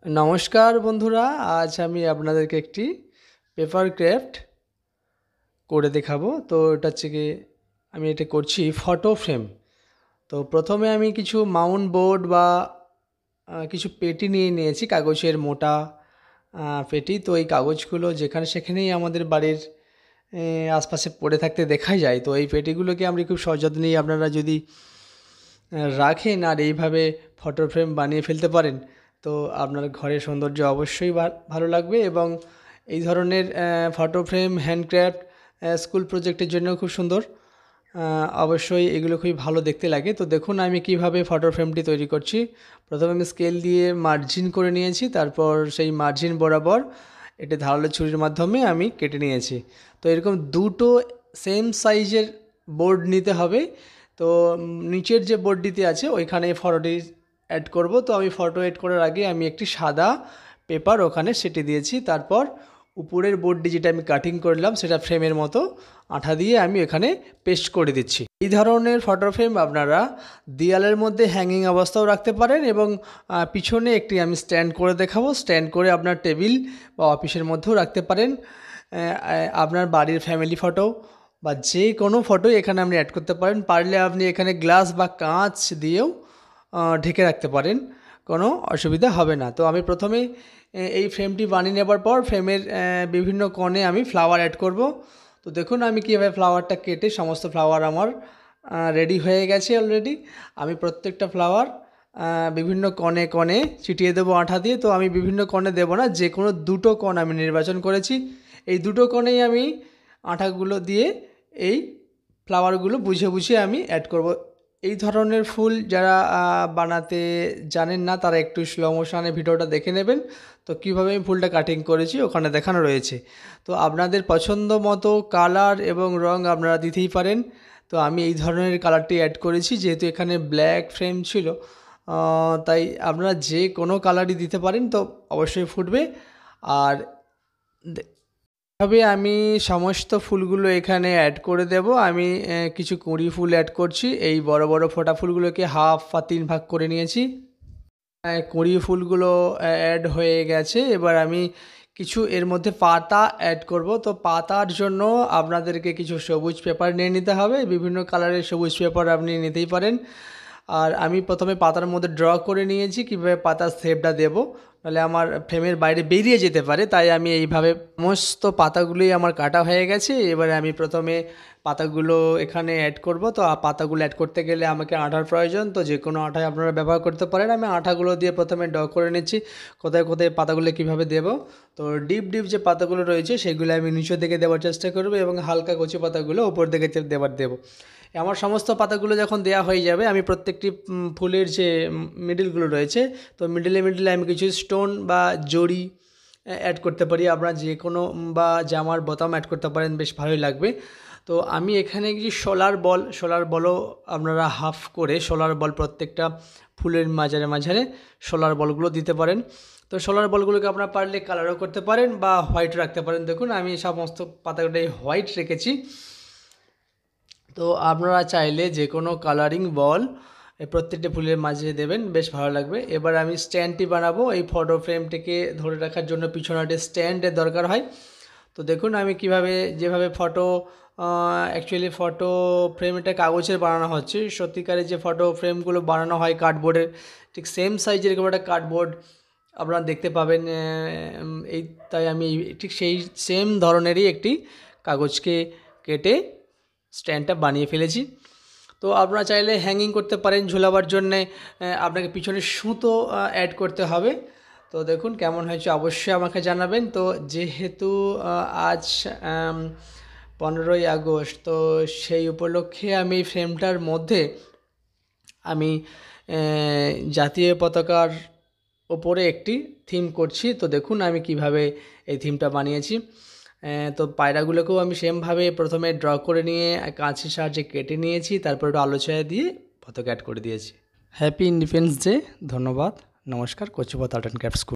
नमस्कार बंधुरा आज আমি আপনাদেরকে একটি পেপার ক্রাফট করে দেখাবো। তো এটা হচ্ছে কি আমি এটা করছি ফটো ফ্রেম। তো প্রথমে আমি কিছু মাউন্ট বোর্ড বা কিছু পেটি নিয়ে নিয়েছি, কাগজের মোটা পেটি। তো এই কাগজগুলো যেখানে সেখানেই আমাদের বাড়ির আশপাশে পড়ে থাকতে দেখা যায়। তো এই পেটিগুলোকে আমরা খুব সযত্নেই আপনারা যদি রাখেন আর এইভাবে ফটো ফ্রেম বানিয়ে ফেলতে পারেন, তো আপনার ঘরের সৌন্দর্য অবশ্যই ভালো লাগবে। এবং এই ধরনের ফটো ফ্রেম হ্যান্ডক্রাফট স্কুল প্রজেক্টের জন্য খুব সুন্দর। অবশ্যই এগুলো খুবই ভালো দেখতে লাগে। তো দেখুন আমি কিভাবে ফটো ফ্রেমটি তৈরি করছি। প্রথমে আমি স্কেল দিয়ে মার্জিন করে নিয়েছি, তারপর সেই মার্জিন বরাবর এটা ধারালো ছুরির মাধ্যমে আমি কেটে নিয়েছি। তো এরকম দুটো সেম সাইজের বোর্ড নিতে হবে। তো নিচের যে বোর্ডটিতে আছে ওইখানে ফটোটি অ্যাড করব। তো আমি ফটো অ্যাড করার আগে আমি একটি সাদা পেপার ওখানে সেটে দিয়েছি। তারপর উপরের বোর্ডটি যেটা আমি কাটিং করলাম সেটা ফ্রেমের মতো আঠা দিয়ে আমি এখানে পেস্ট করে দিচ্ছি। এই ধরনের ফটো ফ্রেম আপনারা দেয়ালের মধ্যে হ্যাঙ্গিং অবস্থাও রাখতে পারেন এবং পিছনে একটি আমি স্ট্যান্ড করে দেখাবো। স্ট্যান্ড করে আপনার টেবিল বা অফিসের মধ্যেও রাখতে পারেন। আপনার বাড়ির ফ্যামিলি ফটো বা যে কোনো ফটোই এখানে আপনি অ্যাড করতে পারেন। পারলে আপনি এখানে গ্লাস বা কাঁচ দিয়েও ঢেকে রাখতে পারেন, কোনো অসুবিধা হবে না। তো আমি প্রথমে এই ফ্রেমটি বানিয়ে নেবার পর ফ্রেমের বিভিন্ন কোণে আমি ফ্লাওয়ার অ্যাড করব। তো দেখুন আমি কীভাবে ফ্লাওয়ারটা কেটে সমস্ত ফ্লাওয়ার আমার রেডি হয়ে গেছে অলরেডি। আমি প্রত্যেকটা ফ্লাওয়ার বিভিন্ন কোণে কোণে ছিটিয়ে দেবো আঠা দিয়ে। তো আমি বিভিন্ন কোণে দেবো না, যে কোনো দুটো কোণ আমি নির্বাচন করেছি। এই দুটো কোণেই আমি আঠাগুলো দিয়ে এই ফ্লাওয়ারগুলো বুঝে বুঝে আমি অ্যাড করব। এই ধরনের ফুল যারা বানাতে জানেন না তারা একটু স্লো মোশনে ভিডিওটা দেখে নেবেন। তো কীভাবে আমি ফুলটা কাটিং করেছি ওখানে দেখানো রয়েছে। তো আপনাদের পছন্দ মতো কালার এবং রং আপনারা দিতেই পারেন। তো আমি এই ধরনের কালারটি অ্যাড করেছি, যেহেতু এখানে ব্ল্যাক ফ্রেম ছিল, তাই আপনারা যে কোনো কালারই দিতে পারেন, তো অবশ্যই ফুটবে। আর তবে আমি সমস্ত ফুলগুলো এখানে অ্যাড করে দেব। আমি কিছু কুঁড়ি ফুল অ্যাড করছি। এই বড় বড় ফোটা ফুলগুলোকে হাফ বা 3 ভাগ করে নিয়েছি। কুঁড়ি ফুলগুলো অ্যাড হয়ে গেছে। এবার আমি কিছু এর মধ্যে পাতা অ্যাড করব। তো পাতার জন্য আপনাদেরকে কিছু সবুজ পেপার নিয়ে নিতে হবে। বিভিন্ন কালারের সবুজ পেপার আপনি নিতেই পারেন। আর আমি প্রথমে পাতার মধ্যে ড্র করে নিয়েছি কীভাবে পাতার শেপটা দেবো, নাহলে আমার ফ্রেমের বাইরে বেরিয়ে যেতে পারে। তাই আমি এইভাবে সমস্ত পাতাগুলোই আমার কাটা হয়ে গেছে। এবারে আমি প্রথমে পাতাগুলো এখানে অ্যাড করব। তো পাতাগুলো অ্যাড করতে গেলে আমাকে আঠার প্রয়োজন। তো যে কোনো আঠায় আপনারা ব্যবহার করতে পারেন। আমি আঠাগুলো দিয়ে প্রথমে ড্র করে নিচ্ছি কোথায় কোথায় পাতাগুলো কীভাবে দেব। তো ডিপ ডিপ যে পাতাগুলো রয়েছে সেগুলো আমি নিচের দিকে দেওয়ার চেষ্টা করব এবং হালকা কচি পাতাগুলো উপর দিকে দেবো। আমার সমস্ত পাতাগুলো যখন দেয়া হয়ে যাবে, আমি প্রত্যেকটি ফুলের যে মিডলগুলো রয়েছে, তো মিডলে আমি কিছু স্টোন বা জড়ি অ্যাড করতে পারি। আপনারা যে কোনো বা জামার বোতাম অ্যাড করতে পারেন, বেশ ভালোই লাগবে। তো আমি এখানে কিছু সোলার বলও আপনারা হাফ করে সোলার বল প্রত্যেকটা ফুলের মাঝারে মাঝারে সোলার বলগুলো দিতে পারেন। তো সোলার বলগুলোকে আপনারা পারলে কালারও করতে পারেন বা হোয়াইট রাখতে পারেন। দেখুন আমি সমস্ত পাতাগুলোই হোয়াইট রেখেছি। তো আপনারা চাইলে যে কোনো কালারিং বল প্রত্যেকটা ফুলের মাঝে দেবেন, বেশ ভালো লাগবে। এবার আমি স্ট্যান্ডটি বানাবো। এই ফটো ফ্রেমটিকে ধরে রাখার জন্য পিছনে একটা স্ট্যান্ডের দরকার হয়। তো দেখুন আমি যেভাবে অ্যাকচুয়ালি ফটো ফ্রেম এটা কাগজের বানানো হচ্ছে। সত্যিকারের যে ফটো ফ্রেমগুলো বানানো হয় কার্ডবোর্ডের, ঠিক সেম সাইজের এরকম একটা কার্ডবোর্ড আপনারা দেখতে পাবেন। তাই আমি ঠিক সেই সেম ধরনেরই একটি কাগজকে কেটে স্ট্যান্ডটা বানিয়ে ফেলেছি। তো আপনারা চাইলে হ্যাঙ্গিং করতে পারেন ঝোলাবার জন্যে। আপনাকে পিছনে সুতো অ্যাড করতে হবে। তো দেখুন কেমন হয়েছে অবশ্যই আমাকে জানাবেন। তো যেহেতু আজ 15ই আগস্ট, তো সেই উপলক্ষে আমি ফ্রেমটার মধ্যে আমি জাতীয় পতাকার ওপরে একটি থিম করছি। তো দেখুন আমি কিভাবে এই থিমটা বানিয়েছি। তো পায়রাগুলোকেও আমি সেমভাবে প্রথমে ড্র করে নিয়ে কাঁচির সাহায্যে কেটে নিয়েছি, তারপর একটু আলো ছায়া দিয়ে পতাকা অ্যাড করে দিয়েছি। Happy independence day. ধন্যবাদ, নমস্কার। কচুপথ আর্ট অ্যান্ড ক্রাফট স্কুল।